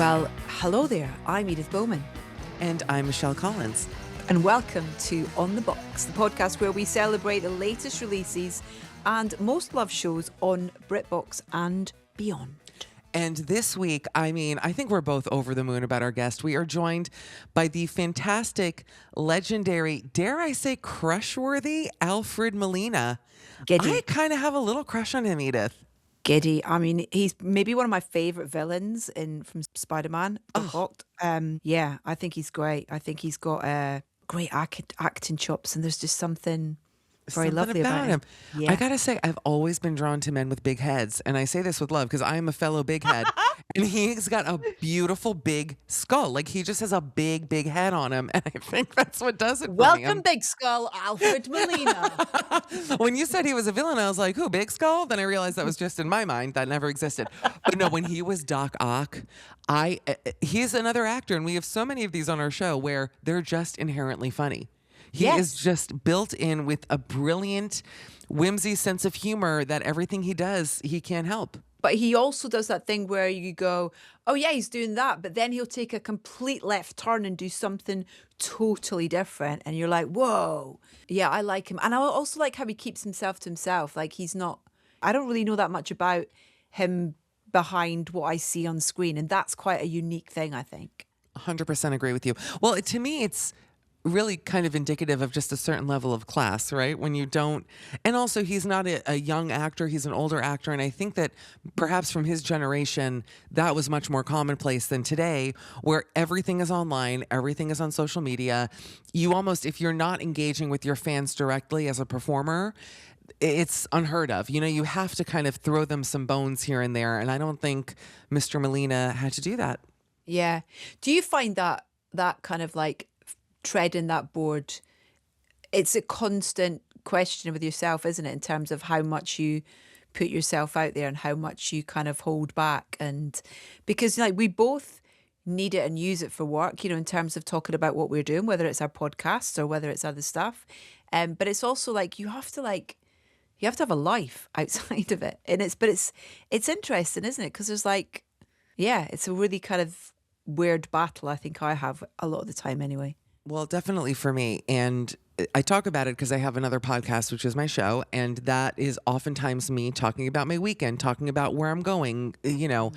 Well, hello there. I'm Edith Bowman. And I'm Michelle Collins. And welcome to On the Box, the podcast where we celebrate the latest releases and most loved shows on BritBox and beyond. And this week, I think we're both over the moon about our guest. We are joined by the fantastic, legendary, dare I say, crush-worthy Alfred Molina. Giddy. I kind of have a little crush on him, Edith. Giddy. I mean, he's maybe one of my favourite villains from Spiderman, Doc Ock. Yeah, I think he's great. I think he's got great acting chops, and there's just something very lovely about him. Yeah. I gotta say, I've always been drawn to men with big heads, and I say this with love because I am a fellow big head, and he's got a beautiful big skull. Like, he just has a big head on him, and I think that's what does it for me. Welcome, Big Skull, Alfred Molina. When you said he was a villain, I was like, who, Big Skull? Then I realized that was just in my mind. That never existed. But no, when he was Doc Ock, he's another actor, and we have so many of these on our show where they're just inherently funny. He is just built in with a brilliant, whimsy sense of humor that everything he does, he can't help. But he also does that thing where you go, oh yeah, he's doing that, but then he'll take a complete left turn and do something totally different. And you're like, whoa. Yeah, I like him. And I also like how he keeps himself to himself. Like, I don't really know that much about him behind what I see on screen. And that's quite a unique thing, I think. 100% agree with you. Well, to me, it's really kind of indicative of just a certain level of class, right? When you don't, and also he's not a young actor, he's an older actor. And I think that perhaps from his generation, that was much more commonplace than today, where everything is online, everything is on social media. You almost, if you're not engaging with your fans directly as a performer, it's unheard of. You know, you have to kind of throw them some bones here and there. And I don't think Mr. Molina had to do that. Yeah. Do you find that kind of like treading that board, it's a constant question with yourself, isn't it, in terms of how much you put yourself out there and how much you kind of hold back? And because like we both need it and use it for work, you know, in terms of talking about what we're doing, whether it's our podcasts or whether it's other stuff, but it's also like you have to have a life outside of it. And it's interesting, isn't it? Because there's like, yeah, it's a really kind of weird battle I think I have a lot of the time anyway. Well, definitely for me. And I talk about it because I have another podcast, which is my show. And that is oftentimes me talking about my weekend, talking about where I'm going, you know,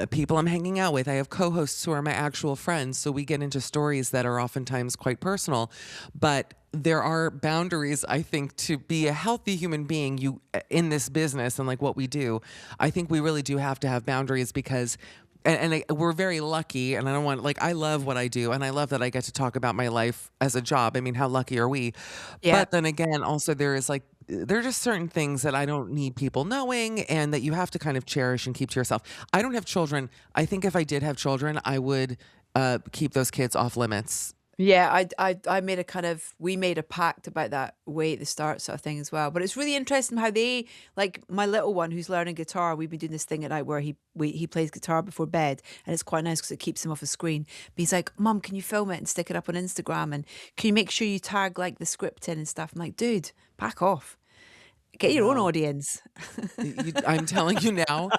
people I'm hanging out with. I have co-hosts who are my actual friends. So we get into stories that are oftentimes quite personal. But there are boundaries, I think, to be a healthy human being in this business and like what we do. I think we really do have to have boundaries because we're very lucky, and I love what I do, and I love that I get to talk about my life as a job. I mean, how lucky are we? Yeah. But then again, also there are just certain things that I don't need people knowing and that you have to kind of cherish and keep to yourself. I don't have children. I think if I did have children, I would keep those kids off limits. Yeah, we made a pact about that way at the start sort of thing as well. But it's really interesting how they, like my little one who's learning guitar, we've been doing this thing at night where he plays guitar before bed, and it's quite nice because it keeps him off the screen. But he's like, Mum, can you film it and stick it up on Instagram? And can you make sure you tag like the script in and stuff? I'm like, dude, back off. Get your own audience. I'm telling you now,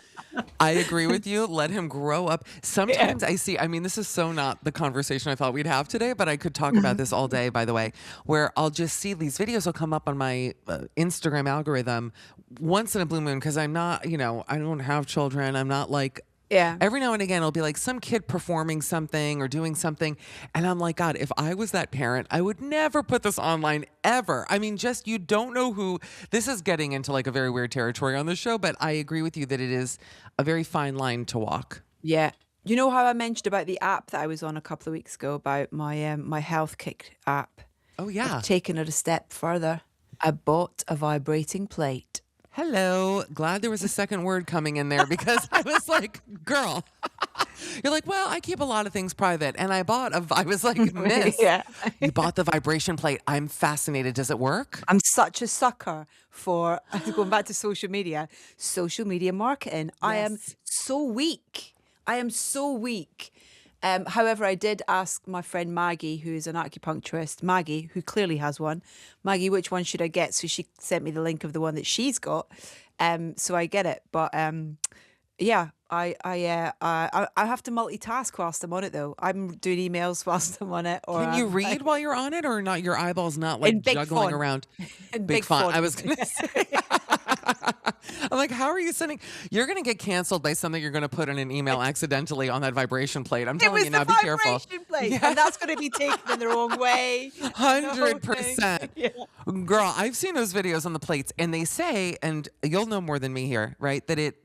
I agree with you. Let him grow up. Sometimes this is so not the conversation I thought we'd have today, but I could talk about this all day, by the way, where I'll just see these videos will come up on my Instagram algorithm once in a blue moon because I'm not, I don't have children. I'm not like, every now and again, it'll be like some kid performing something or doing something. And I'm like, God, if I was that parent, I would never put this online ever. I mean, just you don't know who. This is getting into like a very weird territory on the show, but I agree with you that it is a very fine line to walk. Yeah. You know how I mentioned about the app that I was on a couple of weeks ago about my Health Kick app? Oh, yeah. I've taken it a step further. I bought a vibrating plate. Hello. Glad there was a second word coming in there because I was like, girl. You're like, well, I keep a lot of things private. And I was like, miss, you bought the vibration plate. I'm fascinated. Does it work? I'm such a sucker for, going back to social media marketing. Yes. I am so weak. However, I did ask my friend Maggie, who is an acupuncturist, Maggie, who clearly has one. Maggie, which one should I get? So she sent me the link of the one that she's got. So I get it. But yeah, I have to multitask whilst I'm on it though. I'm doing emails whilst I'm on it, or Can you I'm read while you're on it, or not? Your eyeballs not in like big juggling font. around In big big font. I font. was gonna say. I'm like, how are you sending? You're gonna get canceled by something you're gonna put in an email accidentally on that vibration plate. I'm It telling was you the now. Be careful. vibration plate, Yeah, and that's going to be taken in the wrong way. And the whole thing. 100%. Yeah. Girl, I've seen those videos on the plates, and they say, and you'll know more than me here, right? That it.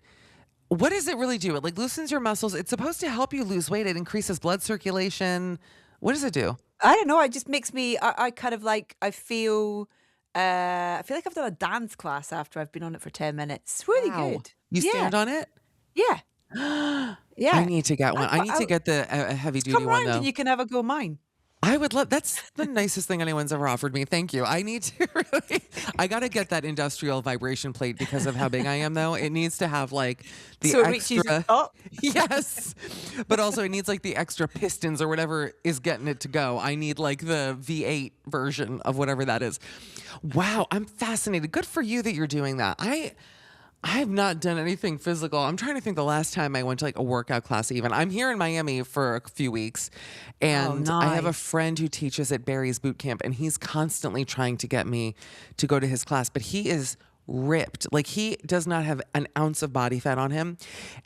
What does it really do? It like loosens your muscles. It's supposed to help you lose weight. It increases blood circulation. What does it do? I don't know. It just makes me. I kind of like. I feel like I've done a dance class after I've been on it for 10 minutes. It's really Wow. good. You Yeah. stand on it? Yeah. I Yeah. need to get one. I need to get the heavy duty Come one round and though. you can have a go mine. I would love. That's the nicest thing anyone's ever offered me. Thank you. I need to really. I got to get that industrial vibration plate because of how big I am. Though it needs to have like the So it reaches extra. up. Yes, but also it needs like the extra pistons or whatever is getting it to go. I need like the V8 version of whatever that is. Wow, I'm fascinated. Good for you that you're doing that. I have not done anything physical. I'm trying to think the last time I went to like a workout class even. I'm here in Miami for a few weeks and I have a nice. friend who teaches at Barry's boot camp and he's constantly trying to get me to go to his class, but he is ripped. Like he does not have an ounce of body fat on him.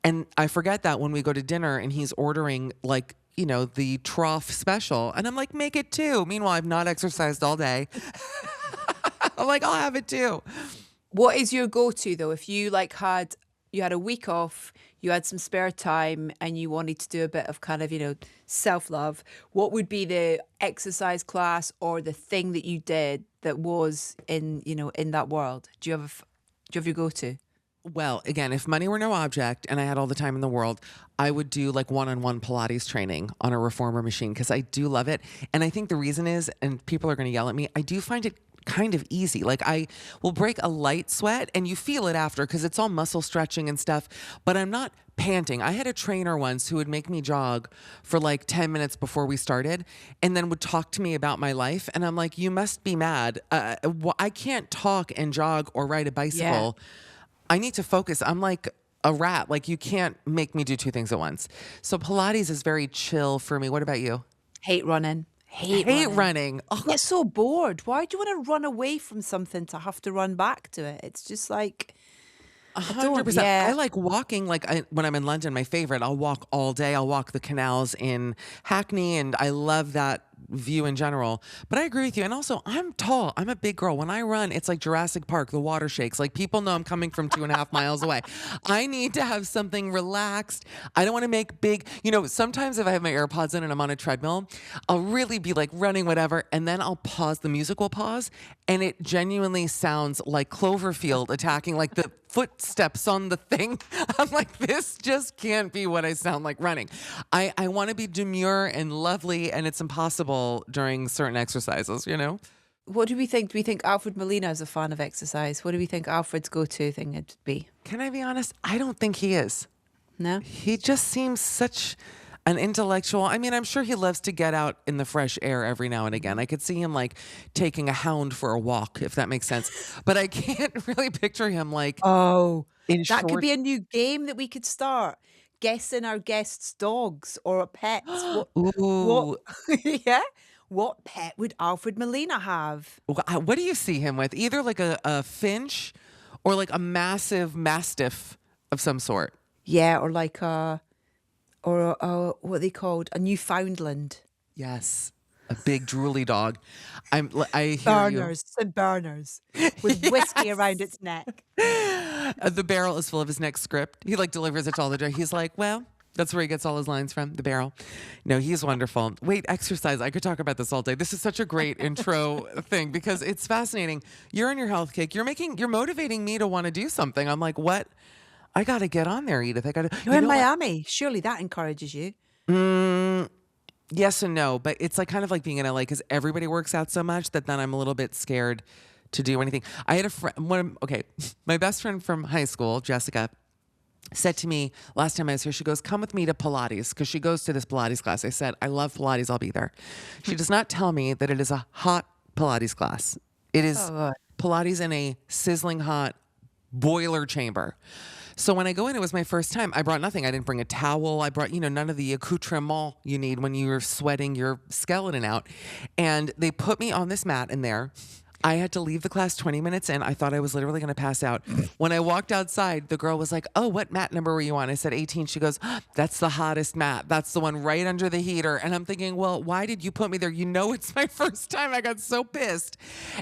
And I forget that when we go to dinner and he's ordering like, you know, the trough special and I'm like, make it two. Meanwhile, I've not exercised all day. I'm like, I'll have it too. What is your go-to though? If you like you had a week off, you had some spare time and you wanted to do a bit of kind of, self-love, what would be the exercise class or the thing that you did that was in that world? Do you have your go-to? Well, again, if money were no object and I had all the time in the world, I would do like one-on-one Pilates training on a reformer machine because I do love it. And I think the reason is, and people are going to yell at me, I do find it kind of easy. Like I will break a light sweat and you feel it after because it's all muscle stretching and stuff, but I'm not panting. I had a trainer once who would make me jog for like 10 minutes before we started and then would talk to me about my life. And I'm like, you must be mad. I can't talk and jog or ride a bicycle. Yeah. I need to focus. I'm like a rat. Like you can't make me do two things at once. So Pilates is very chill for me. What about you? Hate running. Hate running. Oh. I get so bored. Why do you want to run away from something to have to run back to it? It's just like 100%. Yeah. I like walking. When I'm in London, my favorite, I'll walk all day. I'll walk the canals in Hackney, and I love that view in general. But I agree with you. And also, I'm tall. I'm a big girl. When I run, it's like Jurassic Park. The water shakes. Like people know I'm coming from 2.5 miles away. I need to have something relaxed. I don't want to make big, sometimes if I have my AirPods in and I'm on a treadmill, I'll really be like running whatever. And then I'll pause. The music will pause. And it genuinely sounds like Cloverfield attacking, like the footsteps on the thing. I'm like, this just can't be what I sound like running. I want to be demure and lovely, and it's impossible during certain exercises, What do we think? Do we think Alfred Molina is a fan of exercise? What do we think Alfred's go-to thing would be? Can I be honest? I don't think he is. No? He just seems such an intellectual. I mean, I'm sure he loves to get out in the fresh air every now and again. I could see him like taking a hound for a walk, if that makes sense. But I can't really picture him like that could be a new game that we could start. Guessing our guests' dogs or pets. What yeah? What pet would Alfred Molina have? What do you see him with? Either like a finch or like a massive mastiff of some sort. Yeah, or like what are they called? A Newfoundland. Yes. A big drooly dog. I hear Burners, you. and burners with whiskey around its neck. The barrel is full of his next script. He like delivers it to all the day. He's like, well, that's where he gets all his lines from, the barrel. No, he's wonderful. Wait, exercise. I could talk about this all day. This is such a great intro thing because it's fascinating. You're on your health kick. You're motivating me to want to do something. I'm like, what? I got to get on there, Edith. You're in Miami. Surely that encourages you. Yes and no, but it's like kind of like being in LA because everybody works out so much that then I'm a little bit scared to do anything. I had a friend, my best friend from high school, Jessica, said to me last time I was here, she goes, come with me to Pilates because she goes to this Pilates class. I said, I love Pilates. I'll be there. She does not tell me that it is a hot Pilates class. It is Pilates in a sizzling hot boiler chamber. So when I go in, it was my first time. I brought nothing. I didn't bring a towel. I brought, none of the accoutrement you need when you're sweating your skeleton out. And they put me on this mat in there. I had to leave the class 20 minutes in. I thought I was literally going to pass out. When I walked outside, the girl was like, "Oh, what mat number were you on?" I said 18. She goes, "That's the hottest mat. That's the one right under the heater." And I'm thinking, well, why did you put me there? It's my first time. I got so pissed.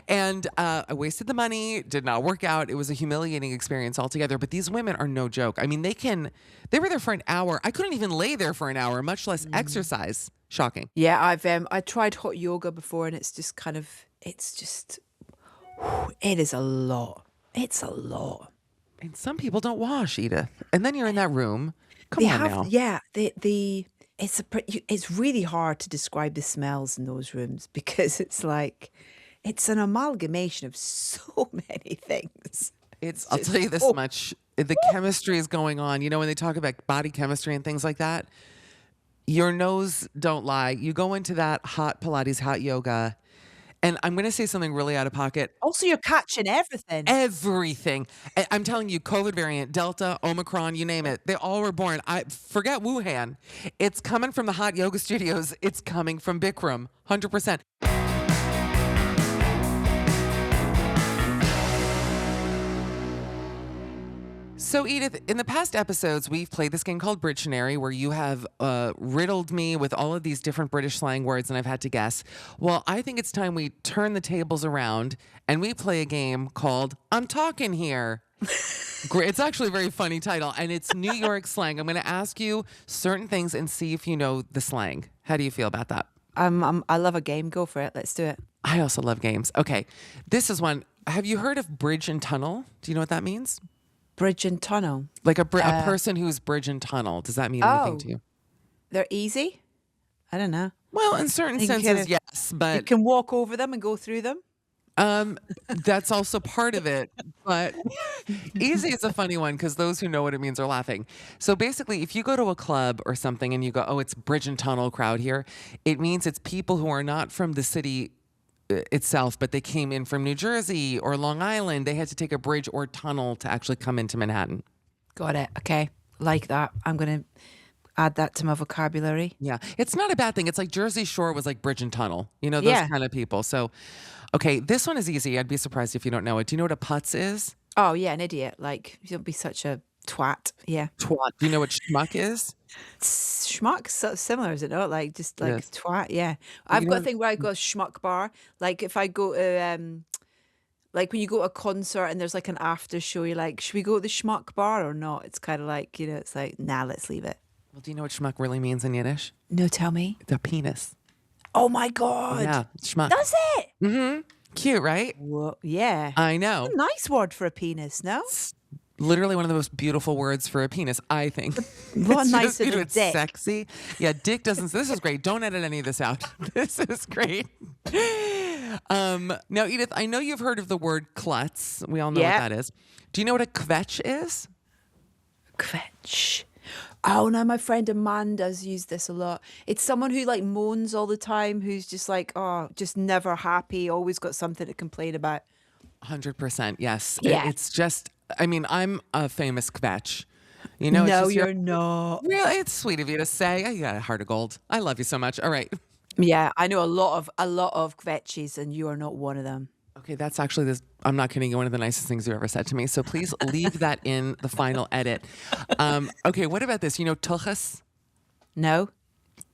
And I wasted the money. Did not work out. It was a humiliating experience altogether. But these women are no joke. I mean, they were there for an hour. I couldn't even lay there for an hour, much less exercise. Shocking. Yeah, I tried hot yoga before, and it's just it is a lot. It's a lot. And some people don't wash, Edith. And then you're in that room. Come on now. Yeah, it's really hard to describe the smells in those rooms because it's an amalgamation of so many things. I'll tell you this much. The chemistry is going on. When they talk about body chemistry and things like that, your nose don't lie. You go into that hot Pilates, hot yoga, and I'm going to say something really out of pocket. Also, you're catching everything. Everything. I'm telling you, COVID variant, Delta, Omicron, you name it. They all were born. I forget Wuhan. It's coming from the hot yoga studios. It's coming from Bikram, 100%. So, Edith, in the past episodes, we've played this game called Brittionary, where you have riddled me with all of these different British slang words, and I've had to guess. Well, I think it's time we turn the tables around, and we play a game called I'm Talking Here. Great. It's actually a very funny title, and it's New York slang. I'm going to ask you certain things and see if you know the slang. How do you feel about that? I love a game. Go for it. Let's do it. I also love games. Okay, this is one. Have you heard of bridge and tunnel? Do you know what that means? Bridge and tunnel. Like a person who's bridge and tunnel. Does that mean anything to you? They're easy? I don't know. Well, in certain senses, yes. But you can walk over them and go through them? That's also part of it. But easy is a funny one because those who know what it means are laughing. So basically, if you go to a club or something and you go, "Oh, it's bridge and tunnel crowd here," it means it's people who are not from the city itself, but they came in from New Jersey or Long Island. They had to take a bridge or tunnel to actually come into Manhattan. Got it. Okay. Like that. I'm going to add that to my vocabulary. Yeah. It's not a bad thing. It's like Jersey Shore was like bridge and tunnel, those kind of people. So, okay, this one is easy. I'd be surprised if you don't know it. Do you know what a putz is? Oh, yeah, an idiot. Like, you don't be such a twat. Yeah. Twat. Do you know what schmuck is? Schmuck's so similar, is it not? Like, just like Yes. twat, yeah. I've got a thing where I go schmuck bar. Like, if I go to, like when you go to a concert and there's like an after show, you're like, should we go to the schmuck bar or not? It's kind of like, it's like, nah, let's leave it. Well, do you know what schmuck really means in Yiddish? No, tell me. The penis. Oh my God. Yeah, schmuck. Does it? Mm-hmm. Cute, right? Whoa, yeah. I know. A nice word for a penis, no? Literally one of the most beautiful words for a penis, I think. What It's nicer just, than it's dick. sexy. Yeah, dick doesn't. This is great. Don't edit any of this out. This is great. Now, Edith, I know you've heard of the word klutz. We all know what that is. Do you know what a kvetch is? Kvetch. Oh no, my friend Amanda's used this a lot. It's someone who like moans all the time, who's just like, just never happy, always got something to complain about. 100%. Yes. Yeah. It's just, I'm a famous kvetch. It's No, just you're not. Really, it's sweet of you to say. You got a heart of gold. I love you so much. All right. Yeah, I know a lot of kvetches, and you are not one of them. Okay, that's actually I'm not kidding you, one of the nicest things you've ever said to me. So please leave that in the final edit. Okay, what about this? You know tuchus? No.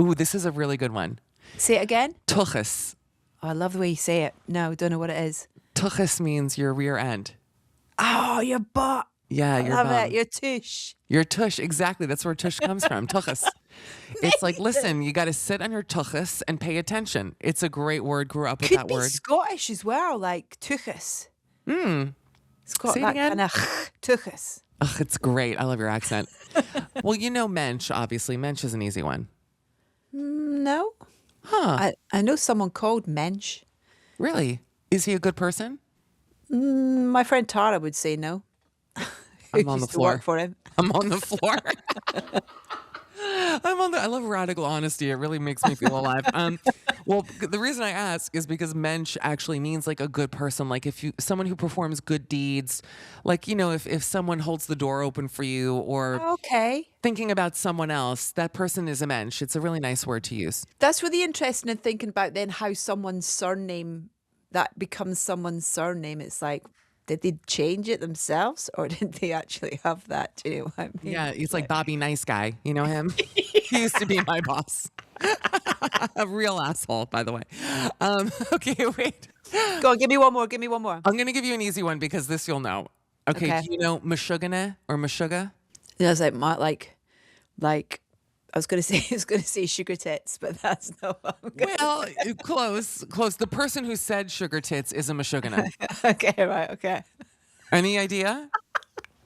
Ooh, this is a really good one. Say it again. Tuchus. Oh, I love the way you say it. No, don't know what it is. Tuchus means your rear end. Oh, your butt. Yeah, I your love bum. it. Your tush. Your tush, exactly. That's where tush comes from. Tuchus. It's like, listen, you got to sit on your tuchus and pay attention. It's a great word. Grew up with Could that be word. Scottish as well, like tuchus. It's got Say it that again. kind of tuchus. Ugh, it's great. I love your accent. Well, you know mensch, obviously. Mensch is an easy one. No. Huh. I know someone called Mensch. Really? Is he a good person? My friend Tara would say no. I'm on the Used to work floor. for him. I'm on the floor. I love radical honesty. It really makes me feel alive. Well, the reason I ask is because mensch actually means like a good person. Like someone who performs good deeds, like, if someone holds the door open for you or Okay. thinking about someone else, that person is a mensch. It's a really nice word to use. That's really interesting in thinking about then how someone's surname, that becomes someone's surname. It's like, did they change it themselves or did they actually have that? Do you know what I mean? Yeah, he's like Bobby Nice Guy. You know him? He used to be my boss. A real asshole, by the way. Okay, wait. Go on, give me one more. Give me one more. I'm going to give you an easy one because this you'll know. Okay, Okay. do you know Meshuggah or Meshuggah? Yeah, it's like I was gonna say sugar tits, but that's not what I'm gonna Well, close. The person who said sugar tits is a Meshuggah. Okay, right, okay. Any idea?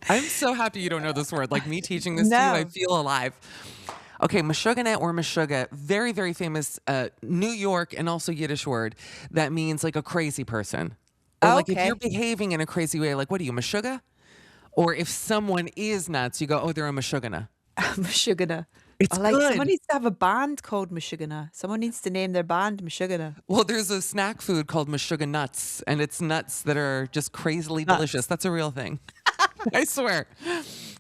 I'm so happy you don't know this word. Like me teaching this to you, I No. feel alive. Okay, Meshuggah or Meshuggah, very, very famous New York and also Yiddish word that means like a crazy person. Or like if Okay. you're behaving in a crazy way, like what are you, Meshuggah? Or if someone is nuts, you go, oh, they're a Meshuggah. Mashugana. It's Someone good. needs to have a band called Mashugana. Someone needs to name their band Mashugana. Well, there's a snack food called Meshuggah nuts, and it's nuts that are just crazily delicious. That's a real thing. I swear.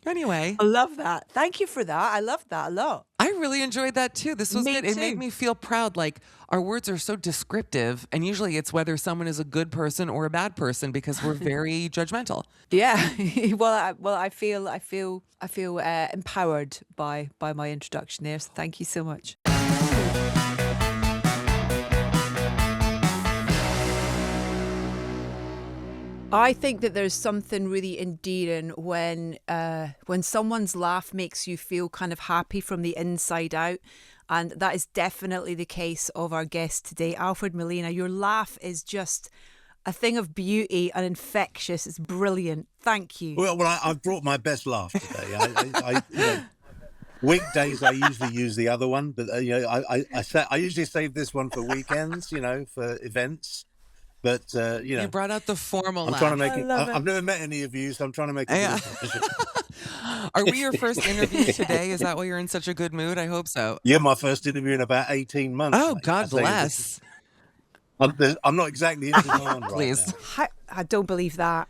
Anyway, I love that. Thank you for that. I love that a lot. I really enjoyed that too. This was Me good. It made too. me feel proud. Like our words are so descriptive, and usually it's whether someone is a good person or a bad person because we're very judgmental. Yeah. I feel empowered by my introduction there. So thank you so much. I think that there's something really endearing when someone's laugh makes you feel kind of happy from the inside out. And that is definitely the case of our guest today, Alfred Molina. Your laugh is just a thing of beauty and infectious. It's brilliant. Thank you. Well, I've brought my best laugh today. Weekdays I usually use the other one, but I usually save this one for weekends, for events. But You brought out the formal I'm laugh. trying to make I it. love it. I've never met any of you, so I'm trying to make it. Yeah. Are we your first interview today? Is that why you're in such a good mood? I hope so. You're my first interview in about 18 months. Oh, mate. God I tell you, bless. I'm not exactly in demand right Please. now. I don't believe that.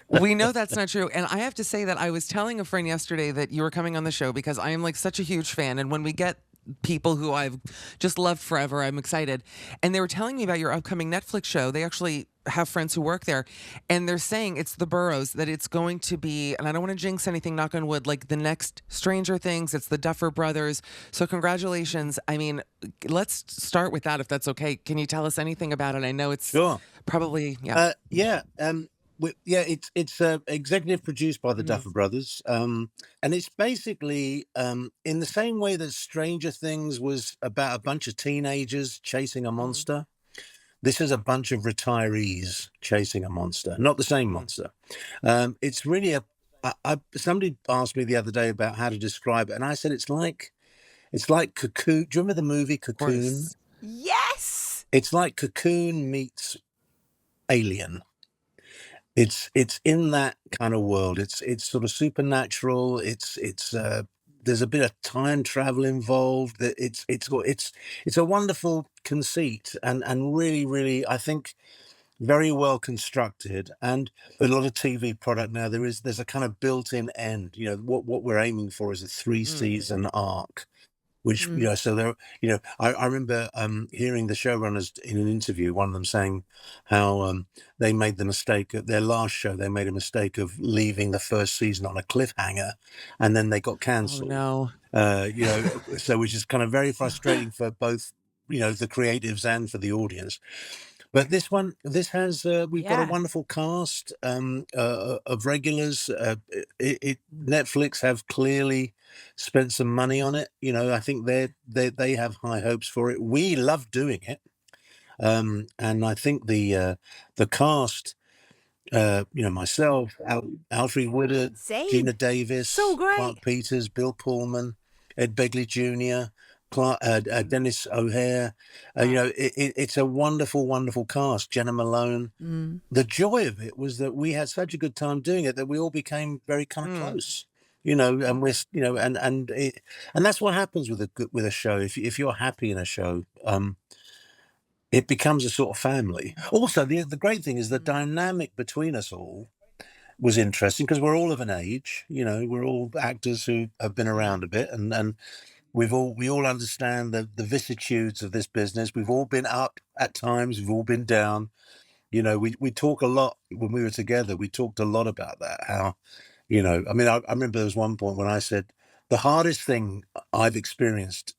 We know that's not true. And I have to say that I was telling a friend yesterday that you were coming on the show because I am like such a huge fan. And when we get people who I've just loved forever, I'm excited. And they were telling me about your upcoming Netflix show. They actually have friends who work there. And they're saying it's the Boroughs, that it's going to be, and I don't want to jinx anything, knock on wood, like the next Stranger Things. It's the Duffer Brothers. So congratulations. I mean, let's start with that if that's okay. Can you tell us anything about it? I know it's Sure. probably, yeah. It's executive produced by the Duffer Brothers, and it's basically in the same way that Stranger Things was about a bunch of teenagers chasing a monster. This is a bunch of retirees chasing a monster, not the same monster. It's really somebody asked me the other day about how to describe it, and I said it's like Cocoon. Do you remember the movie Cocoon? Yes. It's like Cocoon meets Alien. It's in that kind of world. It's sort of supernatural. There's a bit of time travel involved. That it's a wonderful conceit and really, really, I think, very well constructed. And a lot of TV product now, there's a kind of built-in end. What we're aiming for is a 3-season arc. Which, so there, I remember hearing the showrunners in an interview, one of them saying how they made the mistake at their last show. They made a mistake of leaving the first season on a cliffhanger, and then they got Oh, cancelled. no. So which is kind of very frustrating for both, the creatives and for the audience. But we've got a wonderful cast of regulars. Netflix have clearly spent some money on it. I think they have high hopes for it. We love doing it, and I think the cast, myself, Alfred Woodard, Same. Gina Davis, So great. Clark Peters, Bill Pullman, Ed Begley Jr., Dennis O'Hare. It's a wonderful, wonderful cast. Jenna Malone. The joy of it was that we had such a good time doing it that we all became very kind of close. and we're, and that's what happens with a show. If you're happy in a show, it becomes a sort of family. Also, the great thing is the dynamic between us all was interesting because we're all of an age. We're all actors who have been around a bit, and we all understand the vicissitudes of this business. We've all been up at times. We've all been down. We talk a lot when we were together. We talked a lot about that. How, I mean, I remember there was one point when I said the hardest thing I've experienced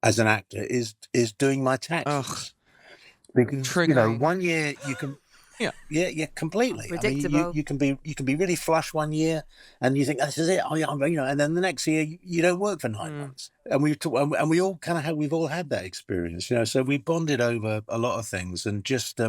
as an actor is doing my taxes. Because Triggering. 1 year you can, yeah, completely. Predictable. I mean, you can be really flush 1 year, and you think this is it. Oh yeah, and then the next year you don't work for 9 months. And we all kind of we've all had that experience, So we bonded over a lot of things, and just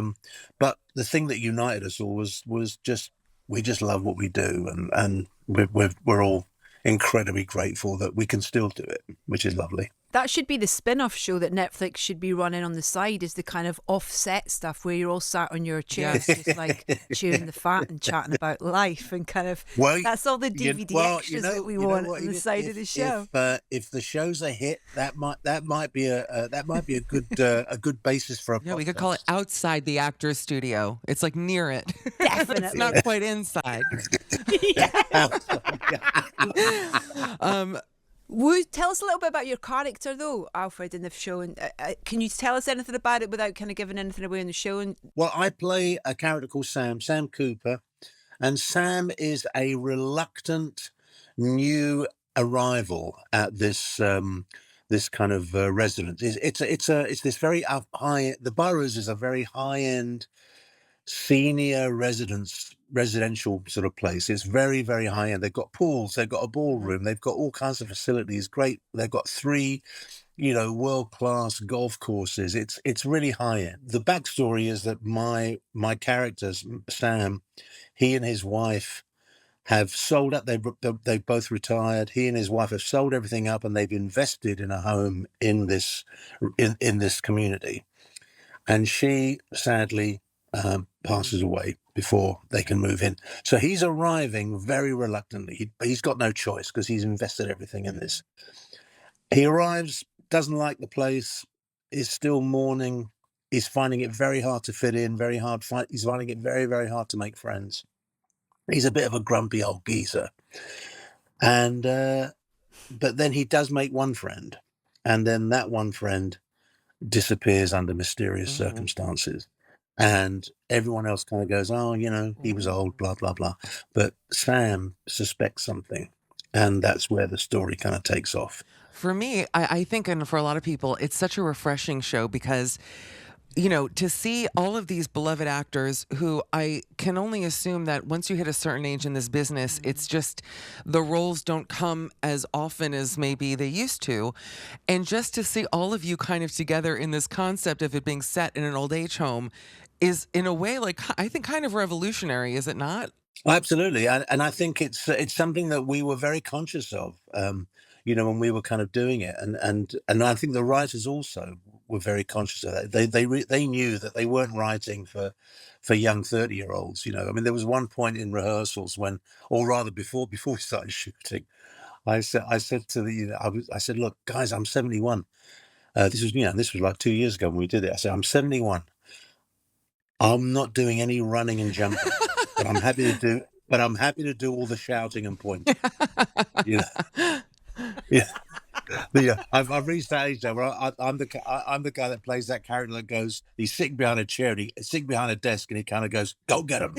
but the thing that united us all was just we just love what we do, and we're all incredibly grateful that we can still do it, which is lovely. That should be the spin-off show that Netflix should be running on the side, is the kind of offset stuff where you're all sat on your chairs, just like chewing the fat and chatting about life, and kind of that's all the DVD extras that we want on the side of the show. If the show's a hit, that might be a good basis for a podcast. Yeah, we could call it Outside the Actor's Studio. It's like near it. Definitely. It's not quite inside. Tell us a little bit about your character, though, Alfred, in the show. And can you tell us anything about it without kind of giving anything away in the show? Well, I play a character called Sam Cooper, and Sam is a reluctant new arrival at this this kind of residence. It's this very high. The Boroughs is a very high end senior residential sort of place. It's very, very high end. They've got pools, they've got a ballroom, they've got all kinds of facilities. Great. They've got 3, world-class golf courses. It's really high end. The backstory is that my character, Sam, he and his wife have sold up. They've both retired. He and his wife have sold everything up, and they've invested in a home in this community. And she sadly passes away before they can move in. So he's arriving very reluctantly. He's got no choice because he's invested everything in this. He arrives, doesn't like the place, is still mourning. He's finding it very hard to fit in, he's finding it very, very hard to make friends. He's a bit of a grumpy old geezer. And but then he does make one friend, and then that one friend disappears under mysterious circumstances. And everyone else kind of goes, oh, he was old, blah, blah, blah. But Sam suspects something. And that's where the story kind of takes off. For me, I think, and for a lot of people, it's such a refreshing show because, to see all of these beloved actors who I can only assume that once you hit a certain age in this business, it's just the roles don't come as often as maybe they used to. And just to see all of you kind of together in this concept of it being set in an old age home is in a way, like, I think kind of revolutionary, is it not? Absolutely. And I think it's something that we were very conscious of, when we were kind of doing it. And I think the writers also were very conscious of that. They knew that they weren't writing for young 30-year-olds. I mean, there was one point in rehearsals when, or rather before we started shooting, I said to I said, look, guys, I'm 71. This was like 2 years ago when we did it. I said, I'm 71. I'm not doing any running and jumping, but I'm happy to do all the shouting and pointing. I've reached that age now where I'm the guy that plays that character that goes, he's sitting behind a chair, sitting behind a desk, and he kind of goes, "Go get him."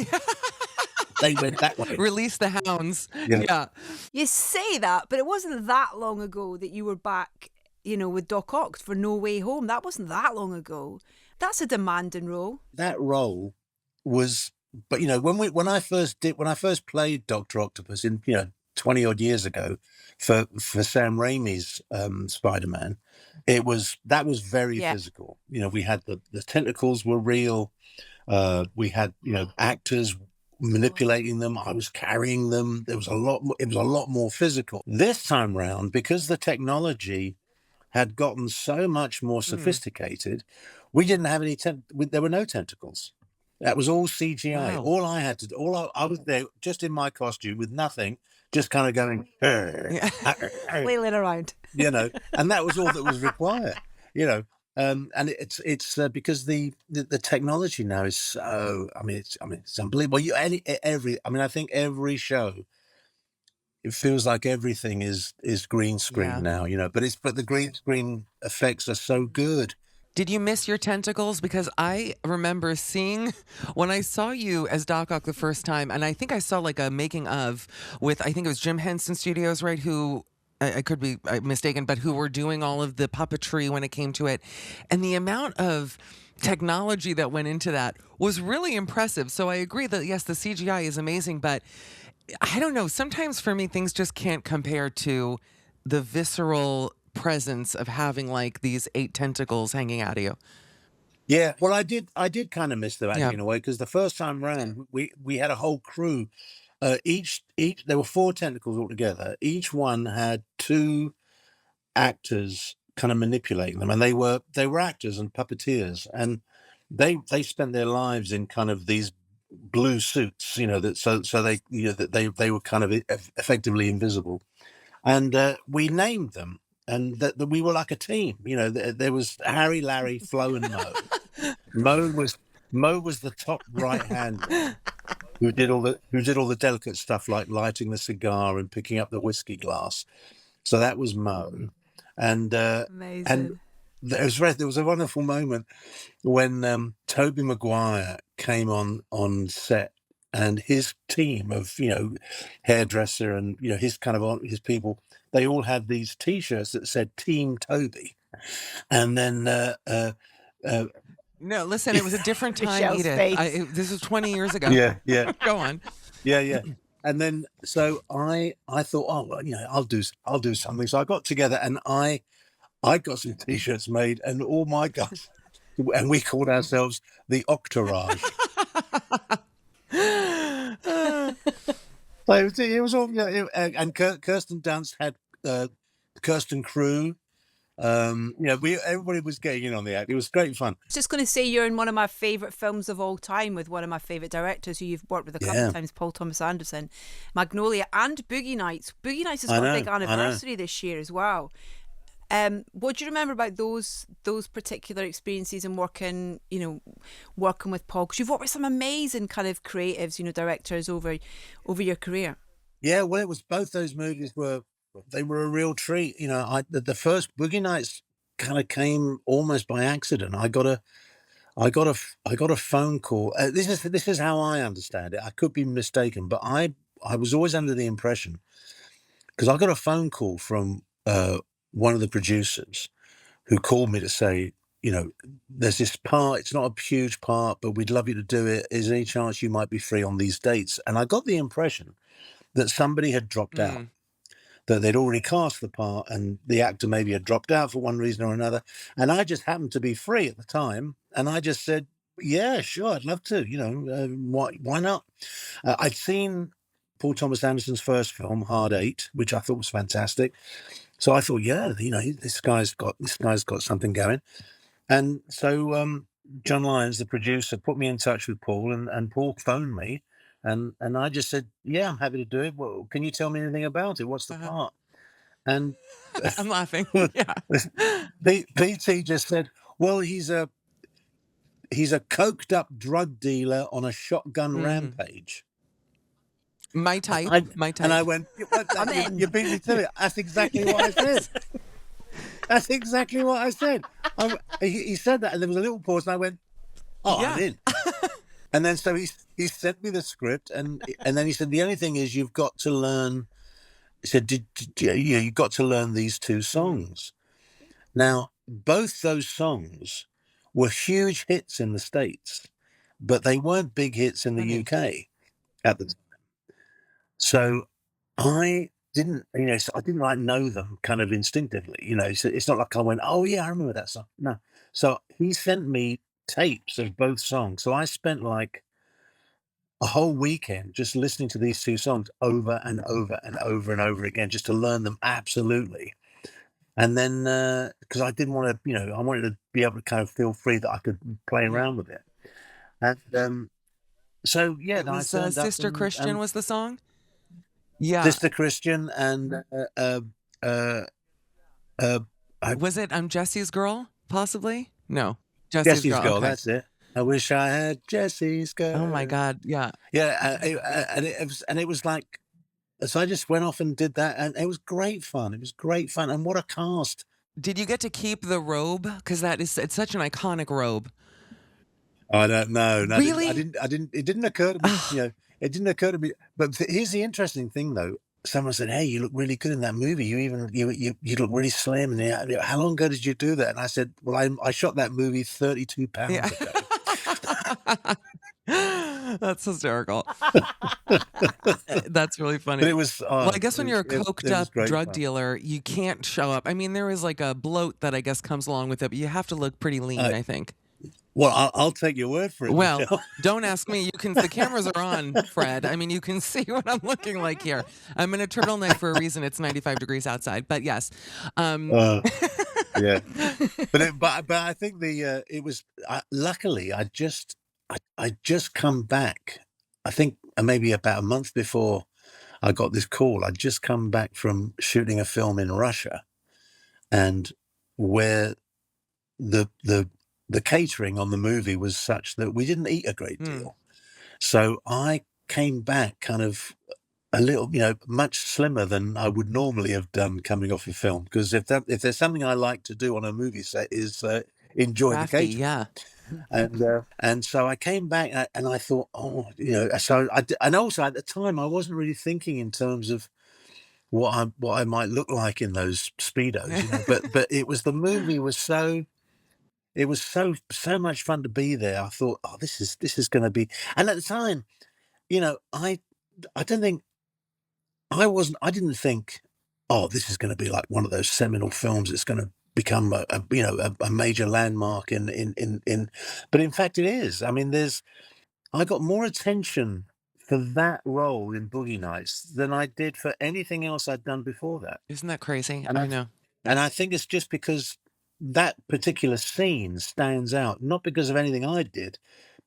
They went that way. Release the hounds. Yeah. You say that, but it wasn't that long ago that you were back, with Doc Ock for No Way Home. That wasn't that long ago. That's a demanding role. That role was, but when I first played Dr. Octopus in 20 odd years ago for Sam Raimi's Spiderman, that was very physical. We had the tentacles were real. We had actors manipulating them. I was carrying them. It was a lot more physical. This time round, because the technology had gotten so much more sophisticated, we didn't have any. There were no tentacles. That was all CGI. Wow. All I had to do, I was there just in my costume with nothing, just kind of going, Yeah. Flailing around. you know, and that was all that was required, you know. And it's because the technology now is so. I mean, it's unbelievable. I think every show, it feels like everything is green screen Yeah. now, you know. But the green screen effects are so good. Did you miss your tentacles? Because I remember seeing when I saw you as Doc Ock the first time, and I think I saw like a making of with, I think it was Jim Henson Studios, right? Who I could be mistaken, but who were doing all of the puppetry when it came to it. And the amount of technology that went into that was really impressive. So I agree that, yes, the CGI is amazing, but I don't know. Sometimes for me, things just can't compare to the visceral presence of having like these 8 tentacles hanging out of you. Yeah, well, I did kind of miss them actually Yeah. in a way, because the first time round we had a whole crew. Each there were 4 tentacles altogether. Each one had 2 actors kind of manipulating them, and they were actors and puppeteers, and they spent their lives in kind of these blue suits, you know, that so they, you know, that they were kind of effectively invisible, and we named them, and that we were like a team, you know. There was Harry, Larry, Flo, and Mo. Mo was the top right hand who did all the delicate stuff like lighting the cigar and picking up the whiskey glass. So that was Mo, and Amazing. there was a wonderful moment when Toby Maguire came on set, and his team of, you know, hairdresser and, you know, his kind of his people, they all had these T-shirts that said Team Toby, and then No, listen, it was a different time, Michelle's Edith. face. This was 20 years ago. yeah. Go on. Yeah. And then so I thought, oh well, you know, I'll do something. So I got together and I got some T-shirts made, and all my guys, and we called ourselves the Octorage. So it was all, you know, and Kirsten Dunst had Kirsten Crew. You know, everybody was getting in on the act. It was great fun. I was just going to say, you're in one of my favourite films of all time with one of my favourite directors who you've worked with a couple of times, Paul Thomas Anderson, Magnolia and Boogie Nights. Boogie Nights has got a big anniversary this year as well. What do you remember about those particular experiences and working with Paul? Because you've worked with some amazing kind of creatives, you know, directors over your career. Yeah, well, it was, both those movies were a real treat. You know, the first Boogie Nights kind of came almost by accident. I got a phone call. This is how I understand it. I could be mistaken, but I was always under the impression, because I got a phone call from one of the producers who called me to say, you know, there's this part. It's not a huge part, but we'd love you to do it. Is there any chance you might be free on these dates? And I got the impression that somebody had dropped out, that they'd already cast the part, and the actor maybe had dropped out for one reason or another. And I just happened to be free at the time, and I just said, yeah, sure, I'd love to, you know, why not? I'd seen Paul Thomas Anderson's first film, Hard Eight, which I thought was fantastic. So I thought, yeah, you know, this guy's got something going. And so John Lyons, the producer, put me in touch with Paul, and Paul phoned me. And I just said, yeah, I'm happy to do it. Well, can you tell me anything about it? What's the part? And I'm laughing. Yeah. BT just said, well, he's a coked up drug dealer on a shotgun rampage. My type. And I went, you beat me to it. That's exactly what I said. That's exactly what I said. He said that, and there was a little pause, and I went, oh, yeah. I'm in. And then so he sent me the script, and then he said, the only thing is you've got to learn. He said, you've got to learn these 2 songs. Now, both those songs were huge hits in the States, but they weren't big hits in the UK at the time. So I didn't, you know, I didn't like know them kind of instinctively, you know. So it's not like I went, oh yeah, I remember that song. No. So he sent me tapes of both songs. So I spent like a whole weekend just listening to these 2 songs over and over and over and over again, just to learn them absolutely. And then, because I didn't want to, you know, I wanted to be able to kind of feel free that I could play around with it. And so, yeah. It was Sister Christian was the song? Yeah. Sister Christian and uh, uh, Was it Jesse's Girl, possibly? No. Jesse's Jesse's Girl. Girl. Okay. That's it. I wish I had Jesse's Oh my girl. God. Yeah. Yeah, and it was like, so I just went off and did that, and it was great fun. It was great fun, and what a cast! Did you get to keep the robe? Because it's such an iconic robe. I don't know. No, Really? It didn't occur to me. Ugh. It didn't occur to me. But here's the interesting thing, though. Someone said, "Hey, you look really good in that movie. You look really slim. And how long ago did you do that?" And I said, "Well, I shot that movie 32 Yeah. pounds ago." That's hysterical. That's really funny. But it was. Well, I guess when you're a coked up drug fun. dealer, you can't show up. I mean, there is like a bloat that I guess comes along with it, but you have to look pretty lean, I think. Well, I'll take your word for it. Well, Michelle. don't ask me. The cameras are on, Fred. I mean, you can see what I'm looking like here. I'm in a turtleneck for a reason. It's 95 degrees outside, but yes. Yeah, but I think it was luckily I just come back. I think maybe about a month before I got this call. I'd just come back from shooting a film in Russia, and where the catering on the movie was such that we didn't eat a great deal. So I came back kind of a little, much slimmer than I would normally have done coming off a film. Because if there's something I like to do on a movie set is enjoy the catering. Yeah. And so I came back and I thought, so and also at the time I wasn't really thinking in terms of what I might look like in those Speedos, but it was, the movie was so. It was so much fun to be there. I thought, oh, this is going to be. And at the time, I don't think I didn't think, oh, this is going to be like one of those seminal films. It's going to become a major landmark in. But in fact, it is. I mean, I got more attention for that role in Boogie Nights than I did for anything else I'd done before that. Isn't that crazy? And I know. And I think it's just because that particular scene stands out, not because of anything I did,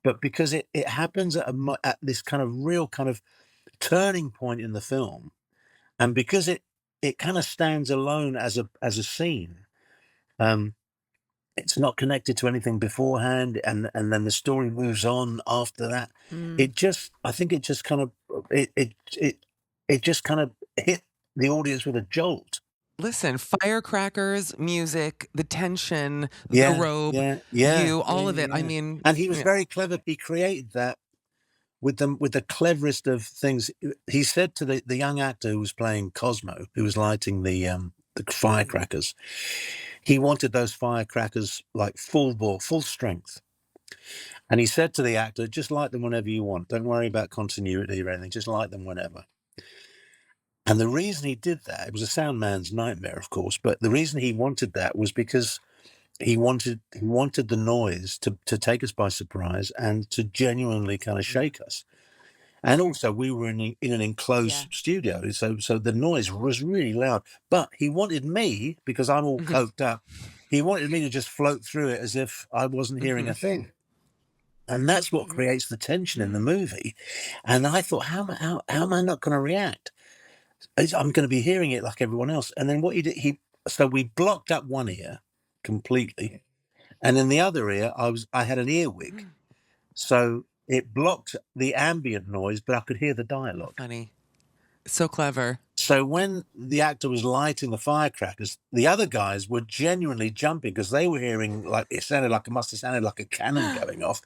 but because it happens at this kind of real kind of turning point in the film, and because it kind of stands alone as a scene. It's not connected to anything beforehand, and then the story moves on after that. I think it just kind of it just kind of hit the audience with a jolt. Listen, firecrackers, music, the tension, the robe, all of it. I mean, and he was very clever. He created that with the cleverest of things. He said to the young actor who was playing Cosmo, who was lighting the firecrackers, he wanted those firecrackers like full bore, full strength. And he said to the actor, just light them whenever you want. Don't worry about continuity or anything. Just light them whenever. And the reason he did that, it was a sound man's nightmare, of course, but the reason he wanted that was because he wanted the noise to take us by surprise and to genuinely kind of shake us. And also, we were in an enclosed studio, so the noise was really loud. But he wanted me, because I'm all coked up, he wanted me to just float through it as if I wasn't hearing a thing. And that's what creates the tension in the movie. And I thought, how am I not going to react? I'm going to be hearing it like everyone else. And then what he did, so we blocked up one ear completely, and in the other ear, I had an earwig, so it blocked the ambient noise, but I could hear the dialogue. Funny, so clever. So when the actor was lighting the firecrackers, the other guys were genuinely jumping because they were hearing, like, it must have sounded like a cannon going off,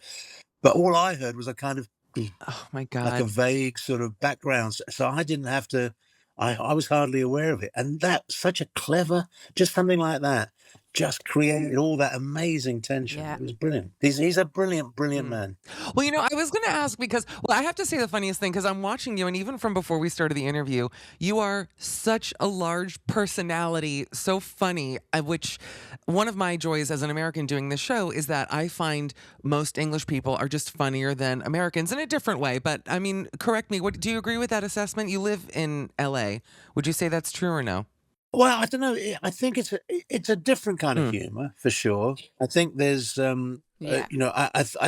but all I heard was a kind of, oh my God, like a vague sort of background. So I didn't have to. I was hardly aware of it, and that's such a clever, just something like that, just created all that amazing tension. It was brilliant. He's a brilliant man. Well, I was going to ask because, I have to say the funniest thing, because I'm watching you, and even from before we started the interview, you are such a large personality, so funny, which one of my joys as an American doing this show is that I find most English people are just funnier than Americans in a different way. But I mean, correct me, do you agree with that assessment? You live in LA. Would you say that's true or no? Well, I don't know. I think it's a different kind of humor, for sure. I think there's, I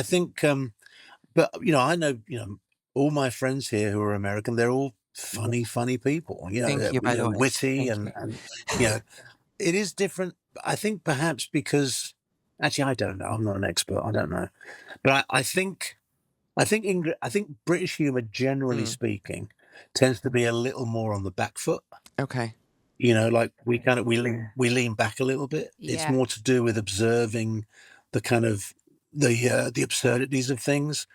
think, but I know, all my friends here who are American, they're all funny people, Thank you, by the way. witty Thank you. and it is different. I think perhaps because actually I don't know. I'm not an expert. I don't know, but I think British humor, generally speaking, tends to be a little more on the back foot. Okay. Like we lean back a little bit. It's Yeah. more to do with observing the kind of the absurdities of things,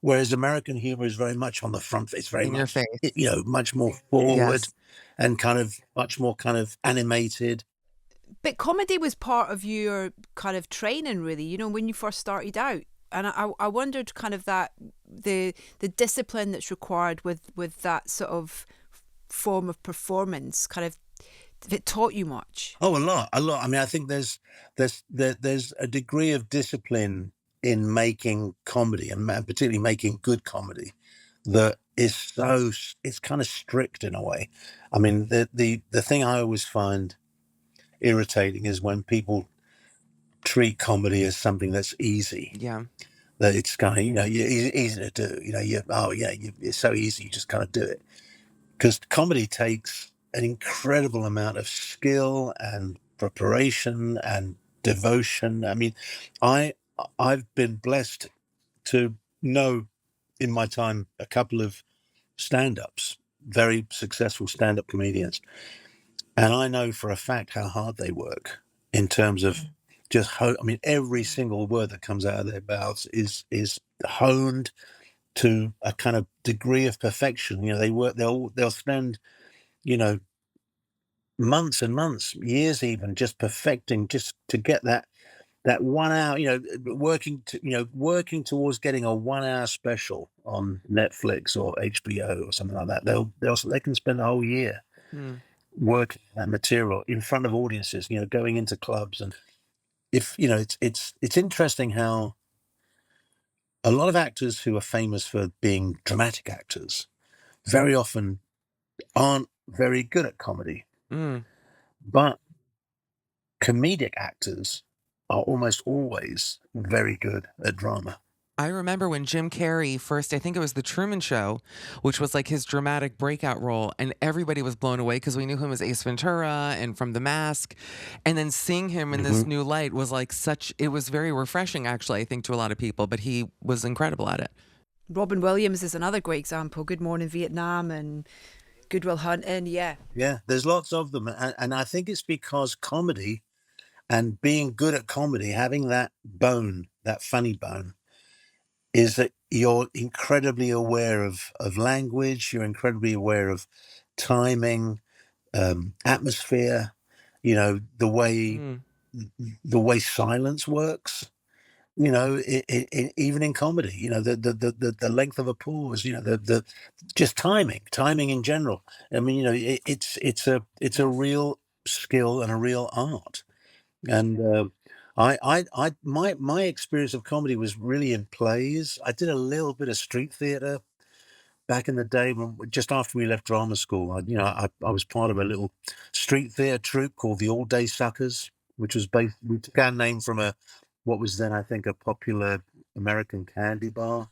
whereas American humor is very much on the front. It's very In your much face. much more forward Yes. and kind of much more kind of animated. But comedy was part of your kind of training, really, when you first started out. And I wondered kind of that the discipline that's required with that sort of form of performance, kind of, if it taught you much. Oh, a lot. I mean, I think there's a degree of discipline in making comedy, and particularly making good comedy, that is it's kind of strict in a way. I mean, the thing I always find irritating is when people treat comedy as something that's easy. Yeah. That it's kind of easy to do. It's so easy, you just kind of do it. Because comedy takes an incredible amount of skill and preparation and devotion. I mean, I've been blessed to know in my time a couple of stand-ups, very successful stand-up comedians, and I know for a fact how hard they work in terms of I mean, every single word that comes out of their mouths is honed to a kind of degree of perfection. They'll spend months and months, years even, just perfecting, just to get that 1 hour, working towards getting a 1 hour special on Netflix or HBO or something like that. They can spend a whole year working that material in front of audiences, going into clubs. And if it's interesting how a lot of actors who are famous for being dramatic actors very often aren't very good at comedy. But comedic actors are almost always very good at drama. I remember when Jim Carrey first, I think it was The Truman Show, which was like his dramatic breakout role, and everybody was blown away because we knew him as Ace Ventura and from The Mask. And then seeing him in this new light was like it was very refreshing, actually, I think, to a lot of people, but he was incredible at it. Robin Williams is another great example. Good Morning Vietnam and Good Will Hunting, yeah. Yeah, there's lots of them. And I think it's because comedy and being good at comedy, having that bone, that funny bone, is that you're incredibly aware of language, you're incredibly aware of timing, atmosphere, the way silence works. Even in comedy, the length of a pause, the just timing in general. I mean, it's a real skill and a real art. And my experience of comedy was really in plays. I did a little bit of street theater back in the day, just after we left drama school. I was part of a little street theater troupe called the All Day Suckers, which was we took our name from what was then, I think, a popular American candy bar.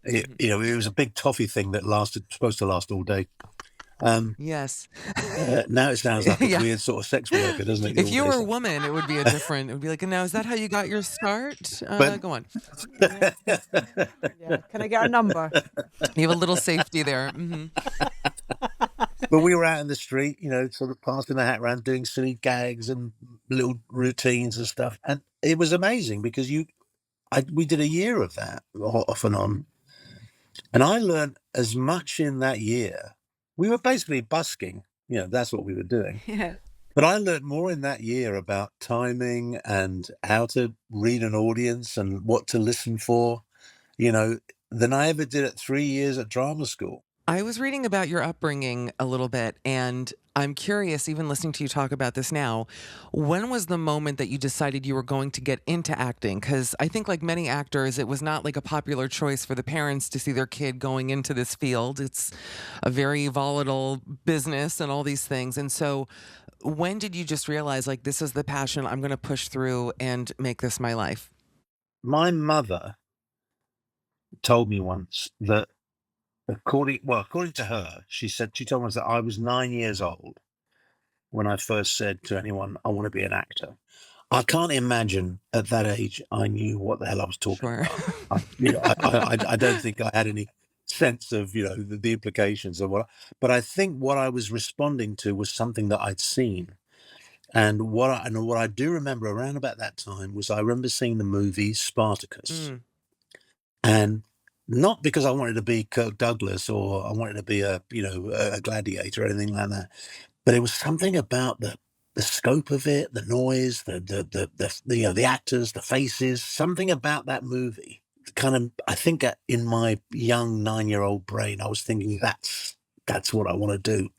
It was a big toffee thing that supposed to last all day. Yes. Now it sounds like a weird sort of sex worker, doesn't it? If you were a woman, it would be it would be like, now, is that how you got your start? Go on. Yeah. Can I get a number? You have a little safety there. But we were out in the street, sort of passing the hat around, doing silly gags and little routines and stuff. And it was amazing because we did a year of that off and on. And I learned as much in that year. We were basically busking, that's what we were doing. Yeah. But I learned more in that year about timing and how to read an audience and what to listen for, than I ever did at 3 years at drama school. I was reading about your upbringing a little bit, and I'm curious, even listening to you talk about this now, when was the moment that you decided you were going to get into acting? Because I think, like many actors, it was not like a popular choice for the parents to see their kid going into this field. It's a very volatile business and all these things. And so when did you just realize, like, this is the passion, I'm going to push through and make this my life? My mother told me once that according to her, she told us that I was 9 years old when I first said to anyone, I want to be an actor. I can't imagine at that age I knew what the hell I was talking Sure. about. I don't think I had any sense of the implications of but I think what I was responding to was something that I'd seen. And what I do remember around about that time was I remember seeing the movie Spartacus. And not because I wanted to be Kirk Douglas or I wanted to be a gladiator or anything like that, but it was something about the scope of it, the noise, the actors, the faces, something about that movie. Kind of, I think in my young 9-year-old brain, I was thinking that's what I want to do.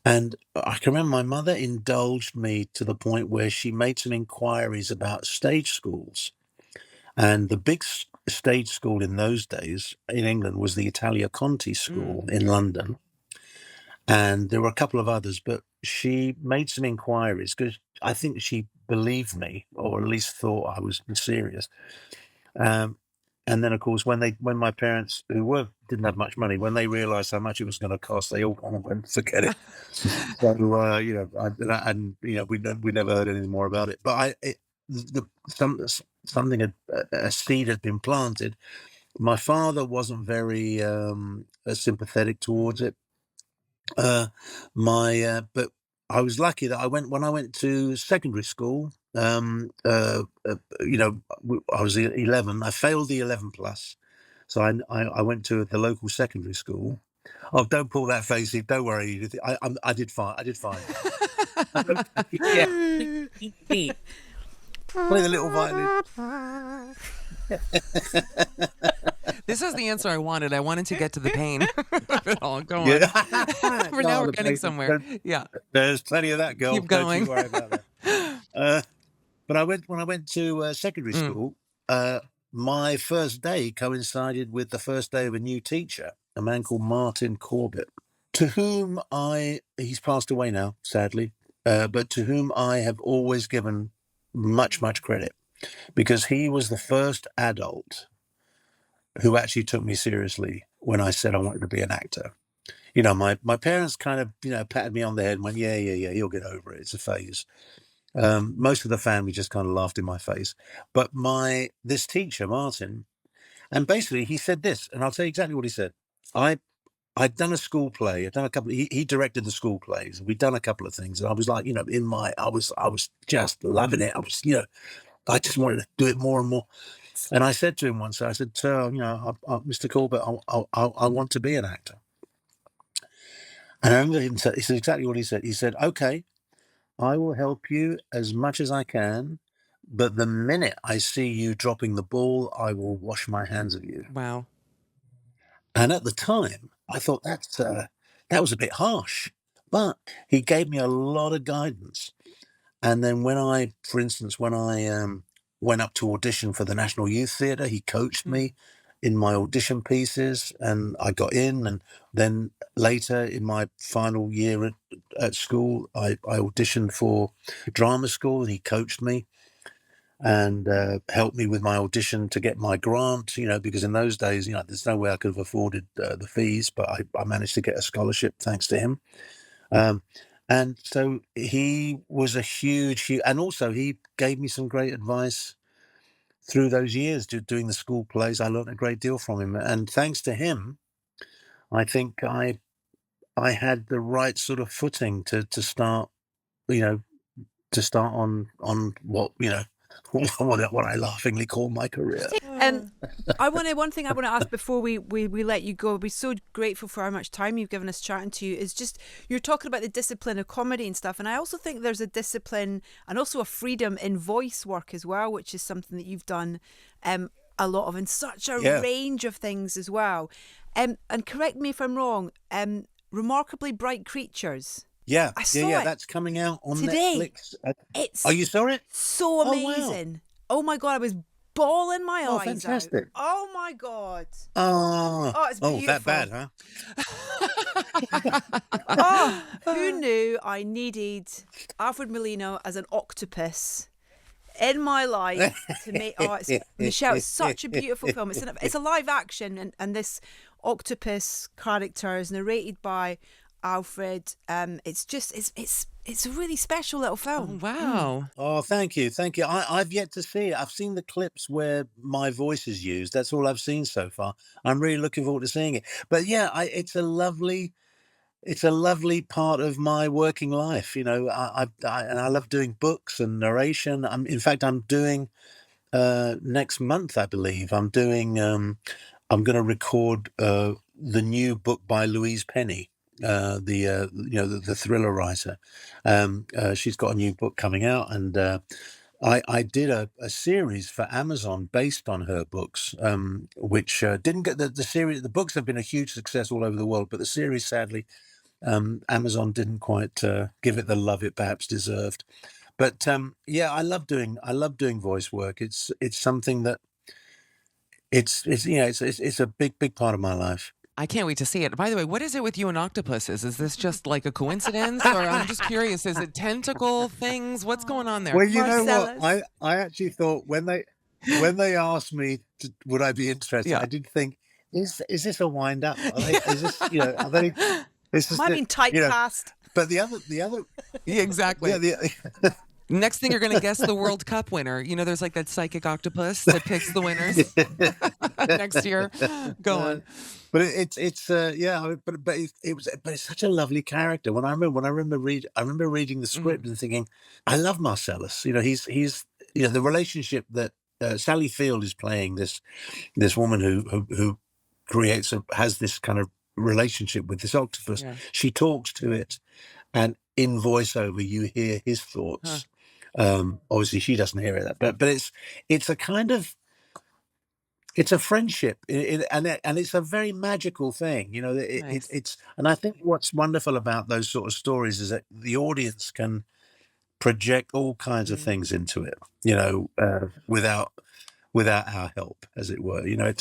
And I can remember my mother indulged me to the point where she made some inquiries about stage schools. And the big stage school in those days in England was the Italia Conti School in London. And there were a couple of others, but she made some inquiries because I think she believed me, or at least thought I was serious. And then, of course, when my parents, who didn't have much money, when they realised how much it was going to cost, they all kind of went, forget it. So we never heard anything more about it. But a seed had been planted. My father wasn't very sympathetic towards it. But I was lucky that when I went to secondary school. I was 11. I failed the 11 plus, so I went to the local secondary school. Oh, don't pull that face, Eve. Don't worry, Edith. I did fine. I did fine. Yeah. Play the little violin. This is the answer I wanted. I wanted to get to the pain of it all. Go on. Now we're getting somewhere. Yeah. There's plenty of that, girl. Keep going. Don't you worry about that. But when I went to secondary school, my first day coincided with the first day of a new teacher, a man called Martin Corbett, to whom he's passed away now, sadly, but to whom I have always given much, much credit, because he was the first adult who actually took me seriously when I said I wanted to be an actor. My parents kind of, patted me on the head and went, yeah, you'll get over it. It's a phase. Most of the family just kind of laughed in my face. But this teacher, Martin, and basically he said this, and I'll tell you exactly what he said. I'd done a school play. I'd done a couple. He directed the school plays. We'd done a couple of things, and I was like, I was just loving it. I was, I just wanted to do it more and more. And I said to him once, I said, Sir, Mr. Corbett, I want to be an actor. And I remember him saying, this is exactly what he said. He said, okay, I will help you as much as I can, but the minute I see you dropping the ball, I will wash my hands of you. Wow. And at the time, I thought that was a bit harsh, but he gave me a lot of guidance. And then for instance, when I went up to audition for the National Youth Theatre, he coached me in my audition pieces, and I got in. And then later in my final year at school, I auditioned for drama school, and he coached me and helped me with my audition to get my grant, because in those days, there's no way I could have afforded the fees, but I managed to get a scholarship thanks to him. And so he was a huge, and also he gave me some great advice through those years doing the school plays. I learned a great deal from him. And thanks to him, I think I had the right sort of footing to start, on what, what I laughingly call my career. And one thing I want to ask before we let you go, we're so grateful for how much time you've given us chatting to you, is just, you're talking about the discipline of comedy and stuff, and I also think there's a discipline and also a freedom in voice work as well, which is something that you've done a lot of in such a range of things as well. And correct me if I'm wrong, Remarkably Bright Creatures. Yeah, I saw it that's coming out on today. Netflix. You saw it? So amazing. Oh my God, I was bawling my eyes fantastic. out. Oh my God. It's beautiful. That bad, huh? Who knew I needed Alfred Molina as an octopus in my life to make Michelle, it's such a beautiful film. It's a live action, and this octopus characters narrated by Alfred. It's a really special little film. Wow. Oh, thank you. Thank you. I've yet to see it. I've seen the clips where my voice is used. That's all I've seen so far. I'm really looking forward to seeing it. But yeah, it's a lovely part of my working life. You know, and I love doing books and narration. In fact, I'm doing next month, I believe. I'm going to record the new book by Louise Penny, the thriller writer. She's got a new book coming out, and I did a series for Amazon based on her books, which didn't get the series. The books have been a huge success all over the world, but the series, sadly, Amazon didn't quite give it the love it perhaps deserved. But yeah, I love doing voice work. It's something that it's a big part of my life. I can't wait to see it. By the way, what is it with you and octopuses? Is this just like a coincidence, or I'm just curious? Is it tentacle things? What's going on there? Well, you know what? I actually thought when they asked me would I be interested, I did think, is this a wind up? Is this, are they? This is might be typecast. But the other yeah, exactly. Yeah, next thing you're going to guess the World Cup winner. You know, there's like that psychic octopus that picks the winners next year. Go on. But it's such a lovely character. I remember reading the script and thinking, I love Marcellus. You know, he's the relationship that Sally Field is playing this woman who has this kind of relationship with this octopus. Yeah. She talks to it, and in voiceover you hear his thoughts. Obviously she doesn't hear it, but it's a kind of, it's a friendship, and it's a very magical thing. You know, it's and I think what's wonderful about those sort of stories is that the audience can project all kinds of things into it. You know, without our help, as it were. You know,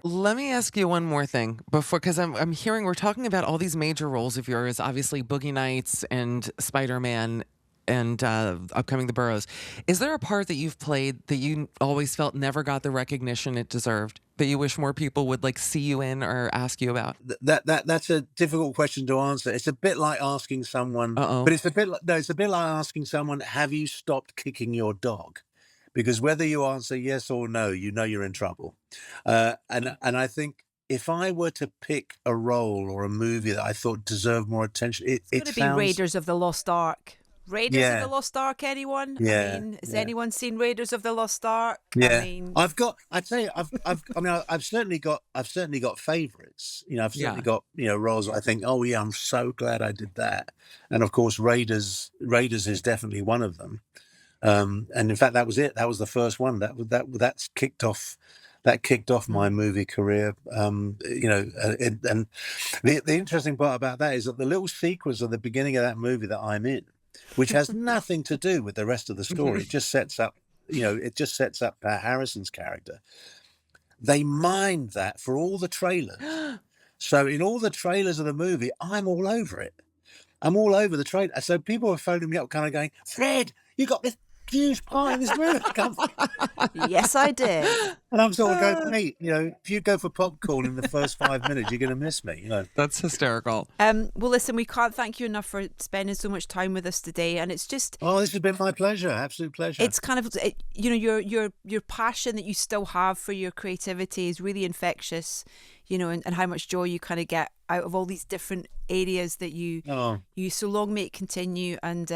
Let me ask you one more thing before, because I'm hearing we're talking about all these major roles of yours, obviously Boogie Nights and Spiderman and upcoming The Boroughs. Is there a part that you've played that you always felt never got the recognition it deserved, that you wish more people would like see you in or ask you about? That's a difficult question to answer. It's a bit like asking someone, but it's a bit like asking someone, have you stopped kicking your dog? Because whether you answer yes or no, you know you're in trouble. And I think if I were to pick a role or a movie that I thought deserved more attention, it's going to be Raiders of the Lost Ark. Raiders of the Lost Ark, anyone? Yeah. I mean, has anyone seen Raiders of the Lost Ark? Yeah. I mean, I've certainly got favorites. You know, I've certainly got, roles that I think, oh yeah, I'm so glad I did that. And of course, Raiders is definitely one of them. And in fact, that was it. That was the first one. That's kicked off my movie career. And the interesting part about that is that the little sequence at the beginning of that movie that I'm in, which has nothing to do with the rest of the story, it just sets up Pat Harrison's character. They mined that for all the trailers. So in all the trailers of the movie, I'm all over it. I'm all over the trailer. So people were phoning me up kind of going, Fred, you got this huge part in this movie. Yes, I did. And I'm sort of going, mate, if you go for popcorn in the first 5 minutes, you're going to miss me. That's hysterical. Well, listen, we can't thank you enough for spending so much time with us today, and it's just. Oh, this has been my pleasure. Absolute pleasure. It's kind of, your passion that you still have for your creativity is really infectious. And how much joy you kind of get out of all these different areas that you so long may it continue, and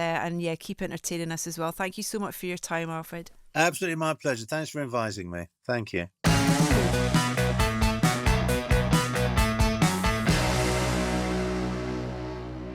keep entertaining us as well. Thank you so much for your time, Alfred. Absolutely my pleasure. Thanks for inviting me. Thank you.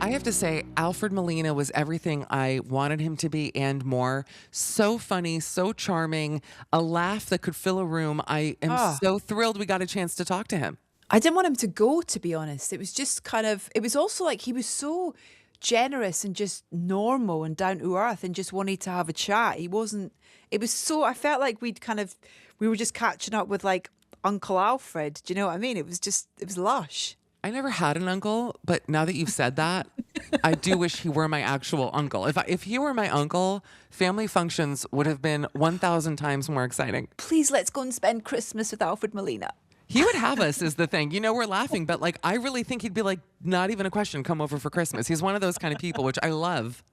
I have to say, Alfred Molina was everything I wanted him to be and more. So funny, so charming, a laugh that could fill a room. I am so thrilled we got a chance to talk to him. I didn't want him to go, to be honest. It was just it was also like he was so generous and just normal and down to earth and just wanted to have a chat. I felt like we were just catching up with like Uncle Alfred. Do you know what I mean? It was lush. I never had an uncle, but now that you've said that, I do wish he were my actual uncle. If he were my uncle, family functions would have been 1,000 times more exciting. Please, let's go and spend Christmas with Alfred Molina. He would have us is the thing. We're laughing, but like I really think he'd be like, not even a question, come over for Christmas. He's one of those kind of people, which I love.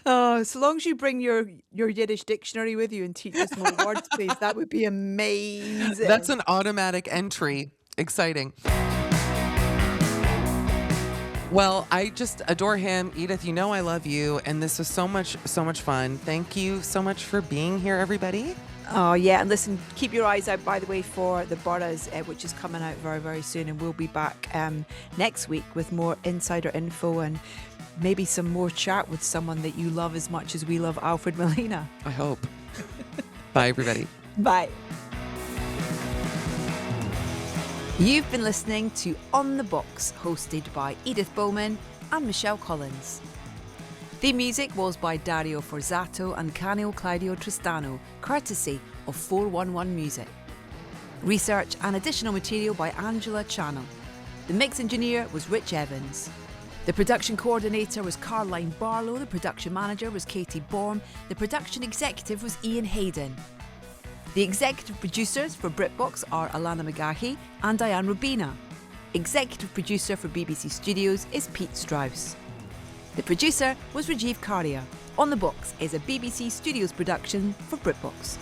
Oh, so long as you bring your Yiddish dictionary with you and teach us more words, please. That would be amazing. That's an automatic entry. Exciting. Well, I just adore him. Edith, I love you. And this was so much fun. Thank you so much for being here, everybody. Oh, yeah. And listen, keep your eyes out, by the way, for the Boroughs, which is coming out very, very soon. And we'll be back next week with more insider info and maybe some more chat with someone that you love as much as we love Alfred Molina. I hope. Bye, everybody. Bye. You've been listening to On the Box, hosted by Edith Bowman and Michelle Collins. The music was by Dario Forzato and Canio Claudio Tristano, courtesy of 411 Music. Research and additional material by Angela Channel. The mix engineer was Rich Evans. The production coordinator was Caroline Barlow. The production manager was Katie Baum. The production executive was Ian Hayden. The executive producers for BritBox are Alana McGahey and Diane Rubina. Executive producer for BBC Studios is Pete Strauss. The producer was Rajiv Karia. On the Box is a BBC Studios production for BritBox.